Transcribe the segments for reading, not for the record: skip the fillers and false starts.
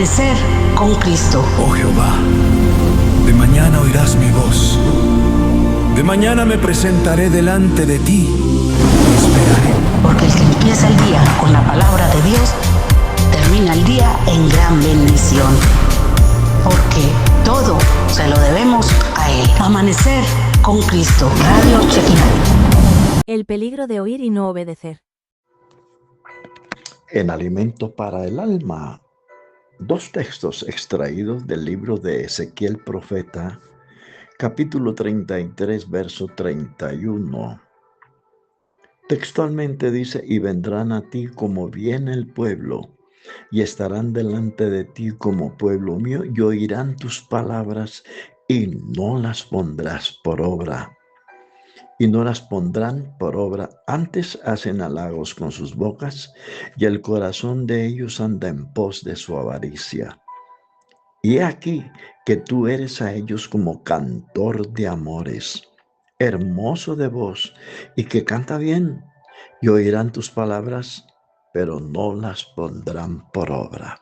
Amanecer con Cristo. Oh Jehová, de mañana oirás mi voz. De mañana me presentaré delante de ti y esperaré. Porque el que empieza el día con la palabra de Dios, termina el día en gran bendición. Porque todo se lo debemos a Él. Amanecer con Cristo. Radio Chequina. El peligro de oír y no obedecer. En Alimento para el Alma, dos textos extraídos del libro de Ezequiel Profeta, capítulo 33, verso 31. Textualmente dice: y vendrán a ti como viene el pueblo, y estarán delante de ti como pueblo mío, y oirán tus palabras, y no las pondrás por obra. Y no las pondrán por obra, antes hacen halagos con sus bocas, y el corazón de ellos anda en pos de su avaricia. Y he aquí que tú eres a ellos como cantor de amores, hermoso de voz, y que canta bien, y oirán tus palabras, pero no las pondrán por obra.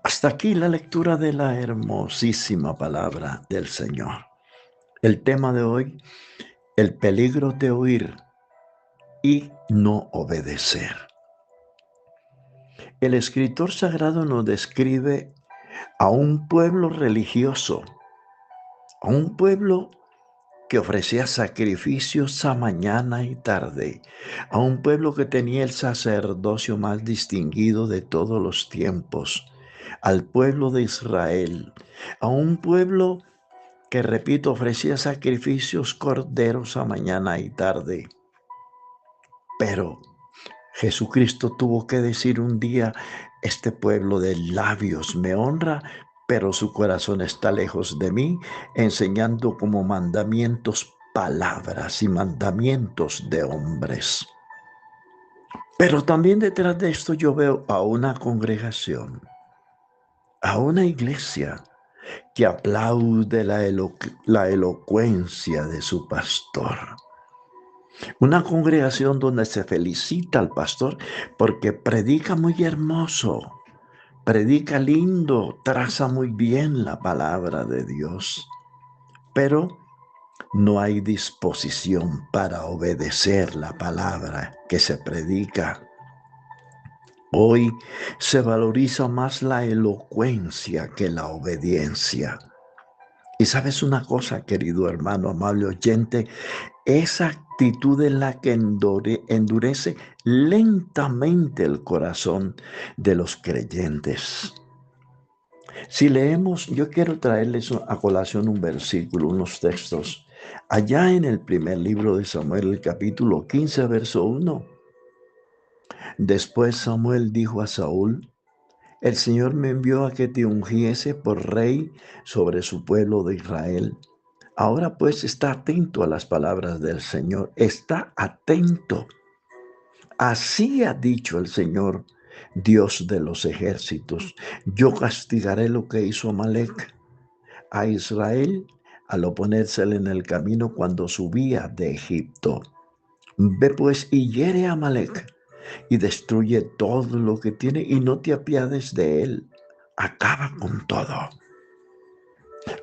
Hasta aquí la lectura de la hermosísima palabra del Señor. El tema de hoy: el peligro de oír y no obedecer. El escritor sagrado nos describe a un pueblo religioso, a un pueblo que ofrecía sacrificios a mañana y tarde, a un pueblo que tenía el sacerdocio más distinguido de todos los tiempos, al pueblo de Israel, a un pueblo que, repito, ofrecía sacrificios corderos a mañana y tarde. Pero Jesucristo tuvo que decir un día: este pueblo de labios me honra, pero su corazón está lejos de mí, enseñando como mandamientos palabras y mandamientos de hombres. Pero también detrás de esto yo veo a una congregación, a una iglesia que aplaude la elocuencia de su pastor. Una congregación donde se felicita al pastor porque predica muy hermoso, predica lindo, traza muy bien la palabra de Dios, pero no hay disposición para obedecer la palabra que se predica. Hoy se valoriza más la elocuencia que la obediencia. Y sabes una cosa, querido hermano, amable oyente, esa actitud es la que endurece lentamente el corazón de los creyentes. Si leemos, yo quiero traerles a colación un versículo, unos textos. Allá en el primer libro de Samuel, el capítulo 15, verso 1. Después Samuel dijo a Saúl: el Señor me envió a que te ungiese por rey sobre su pueblo de Israel. Ahora pues está atento a las palabras del Señor, está atento. Así ha dicho el Señor, Dios de los ejércitos: yo castigaré lo que hizo Amalec a Israel al oponérsele en el camino cuando subía de Egipto. Ve pues y hiere a Amalec y destruye todo lo que tiene, y no te apiades de él. Acaba con todo.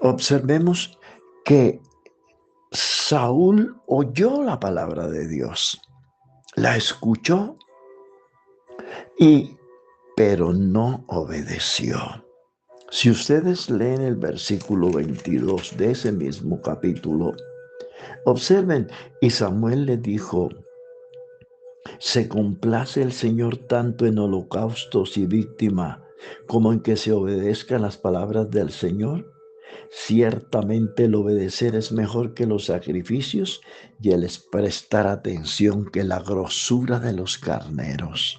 Observemos que Saúl oyó la palabra de Dios, la escuchó, pero no obedeció. Si ustedes leen el versículo 22 de ese mismo capítulo, observen: y Samuel le dijo: ¿se complace el Señor tanto en holocaustos y víctima como en que se obedezcan las palabras del Señor? Ciertamente el obedecer es mejor que los sacrificios, y el prestar atención que la grosura de los carneros.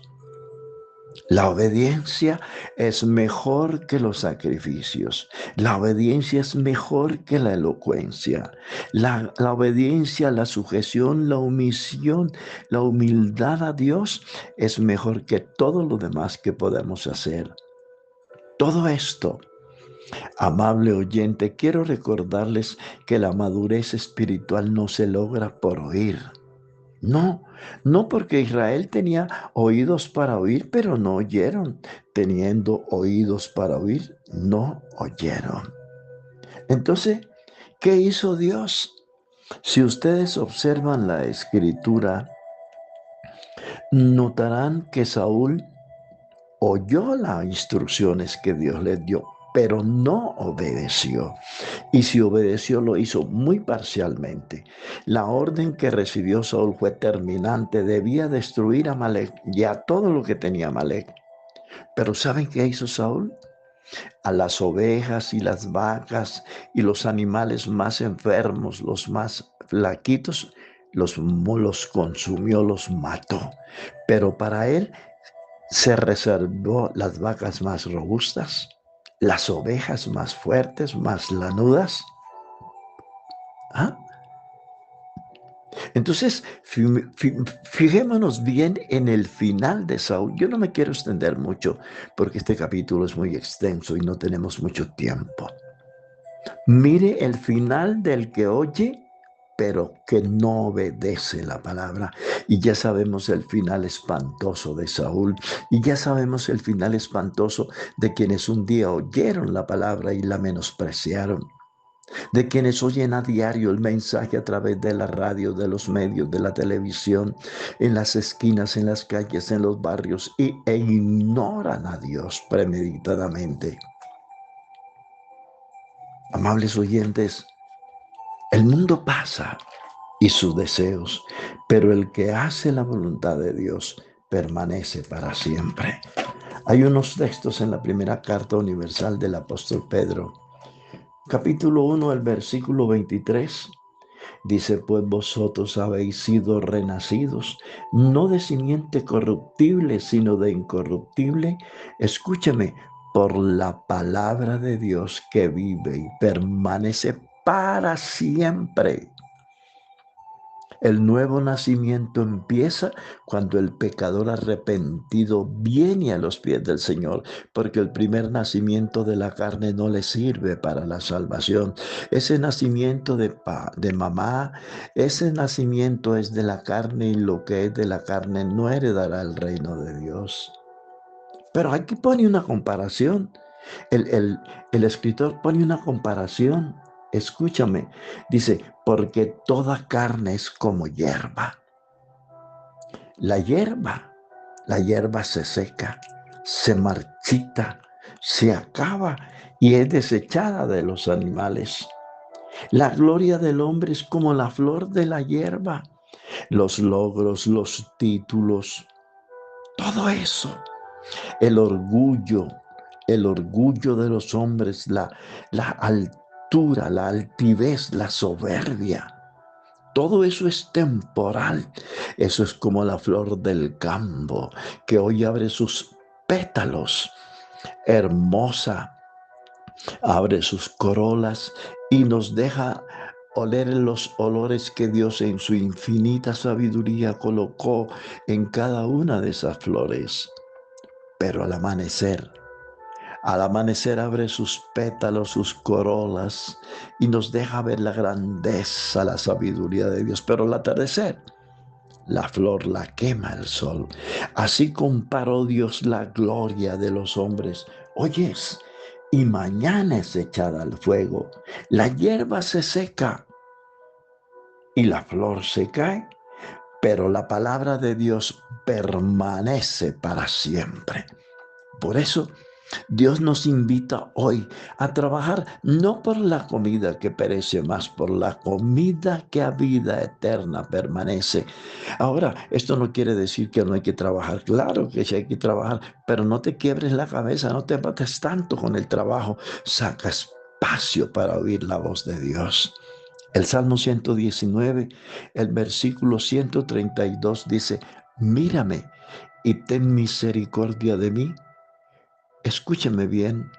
La obediencia es mejor que los sacrificios. La obediencia es mejor que la elocuencia. La obediencia, la sujeción, la omisión, la humildad a Dios es mejor que todo lo demás que podemos hacer. Todo esto, amable oyente, quiero recordarles que la madurez espiritual no se logra por oír, No, no porque Israel tenía oídos para oír, pero no oyeron. Teniendo oídos para oír, no oyeron. Entonces, ¿qué hizo Dios? Si ustedes observan la escritura, notarán que Saúl oyó las instrucciones que Dios le dio, pero no obedeció. Y si obedeció, lo hizo muy parcialmente. La orden que recibió Saúl fue terminante. Debía destruir a Amalek y a todo lo que tenía Amalek. Pero ¿saben qué hizo Saúl? A las ovejas y las vacas y los animales más enfermos, los más flaquitos, los consumió, los mató. Pero para él se reservó las vacas más robustas, las ovejas más fuertes, más lanudas. ¿Ah? Entonces, fijémonos bien en el final de Saúl. Yo no me quiero extender mucho porque este capítulo es muy extenso y no tenemos mucho tiempo. Mire el final del que oye, pero que no obedece la palabra. Y ya sabemos el final espantoso de Saúl. Y ya sabemos el final espantoso de quienes un día oyeron la palabra y la menospreciaron. De quienes oyen a diario el mensaje a través de la radio, de los medios, de la televisión, en las esquinas, en las calles, en los barrios, e ignoran a Dios premeditadamente. Amables oyentes, el mundo pasa y sus deseos, pero el que hace la voluntad de Dios permanece para siempre. Hay unos textos en la primera carta universal del apóstol Pedro, capítulo 1, el versículo 23. Dice, pues vosotros habéis sido renacidos, no de simiente corruptible, sino de incorruptible. Escúchame, por la palabra de Dios que vive y permanece para siempre. El nuevo nacimiento empieza cuando el pecador arrepentido viene a los pies del Señor, porque el primer nacimiento de la carne no le sirve para la salvación. Ese nacimiento de mamá, ese nacimiento es de la carne y lo que es de la carne no heredará el reino de Dios. Pero aquí pone una comparación. El escritor pone una comparación. Escúchame, dice, porque toda carne es como hierba. La hierba se seca, se marchita, se acaba y es desechada de los animales. La gloria del hombre es como la flor de la hierba. Los logros, los títulos, todo eso. El orgullo de los hombres, la altura, la altivez, la soberbia. Todo eso es temporal. Eso es como la flor del campo que hoy abre sus pétalos, hermosa, abre sus corolas y nos deja oler los olores que Dios en su infinita sabiduría colocó en cada una de esas flores. Pero al amanecer abre sus pétalos, sus corolas y nos deja ver la grandeza, la sabiduría de Dios. Pero al atardecer, la flor la quema el sol. Así comparó Dios la gloria de los hombres. Oyes, y mañana es echada al fuego. La hierba se seca y la flor se cae, pero la palabra de Dios permanece para siempre. Por eso, Dios nos invita hoy a trabajar no por la comida que perece, más por la comida que a vida eterna permanece. Ahora, esto no quiere decir que no hay que trabajar. Claro que sí hay que trabajar, pero no te quiebres la cabeza, no te mates tanto con el trabajo. Saca espacio para oír la voz de Dios. El Salmo 119, el versículo 132 dice, mírame y ten misericordia de mí. Escúchame bien,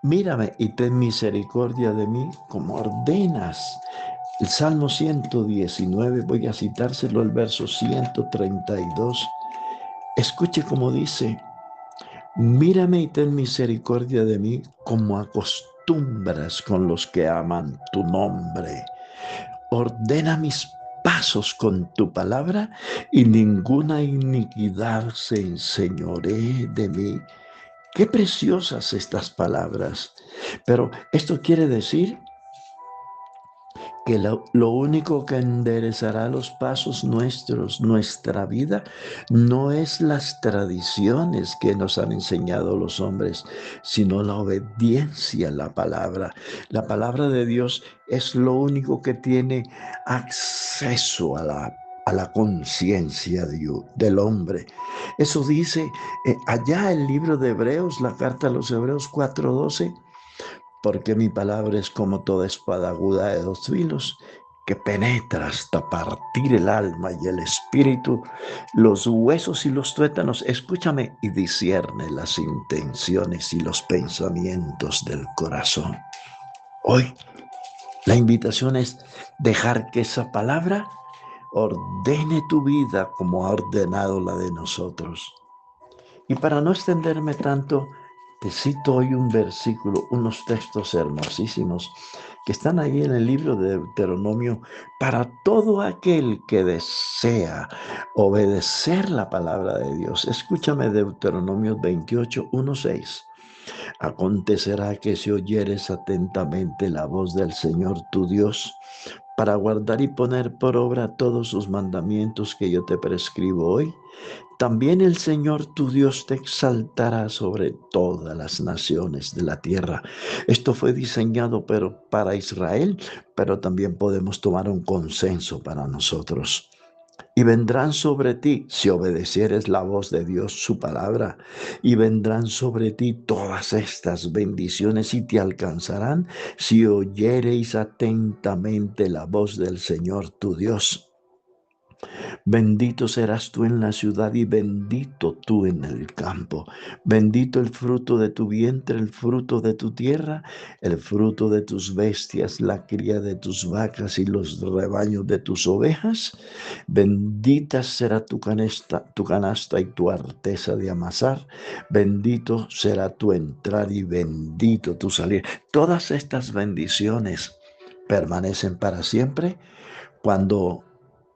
mírame y ten misericordia de mí como ordenas. El Salmo 119, voy a citárselo el verso 132. Escuche cómo dice, mírame y ten misericordia de mí como acostumbras con los que aman tu nombre. Ordena mis pasos con tu palabra y ninguna iniquidad se enseñoree de mí. Qué preciosas estas palabras. Pero esto quiere decir que lo único que enderezará los pasos nuestros, nuestra vida, no es las tradiciones que nos han enseñado los hombres, sino la obediencia a la palabra. La palabra de Dios es lo único que tiene acceso a la conciencia del hombre. Eso dice allá el libro de Hebreos, la carta a los Hebreos 4:12. Porque mi palabra es como toda espada aguda de dos filos, que penetra hasta partir el alma y el espíritu, los huesos y los tuétanos. Escúchame, y discierne las intenciones y los pensamientos del corazón. Hoy la invitación es dejar que esa palabra ordene tu vida como ha ordenado la de nosotros. Y para no extenderme tanto, te cito hoy un versículo, unos textos hermosísimos que están ahí en el libro de Deuteronomio para todo aquel que desea obedecer la palabra de Dios. Escúchame, Deuteronomio 28:1-6. Acontecerá que si oyeres atentamente la voz del Señor tu Dios, para guardar y poner por obra todos sus mandamientos que yo te prescribo hoy, también el Señor tu Dios te exaltará sobre todas las naciones de la tierra. Esto fue diseñado para Israel, pero también podemos tomar un consenso para nosotros. Y vendrán sobre ti, si obedecieres la voz de Dios, su palabra, y vendrán sobre ti todas estas bendiciones y te alcanzarán si oyereis atentamente la voz del Señor tu Dios. Bendito serás tú en la ciudad y bendito tú en el campo. Bendito el fruto de tu vientre, el fruto de tu tierra, el fruto de tus bestias, la cría de tus vacas y los rebaños de tus ovejas. Bendita será tu canasta y tu arteza de amasar. Bendito será tu entrar y bendito tu salir. Todas estas bendiciones permanecen para siempre cuando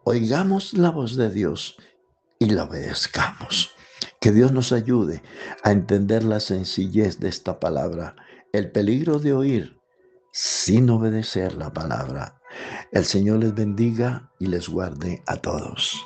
oigamos la voz de Dios y la obedezcamos. Que Dios nos ayude a entender la sencillez de esta palabra, el peligro de oír sin obedecer la palabra. El Señor les bendiga y les guarde a todos.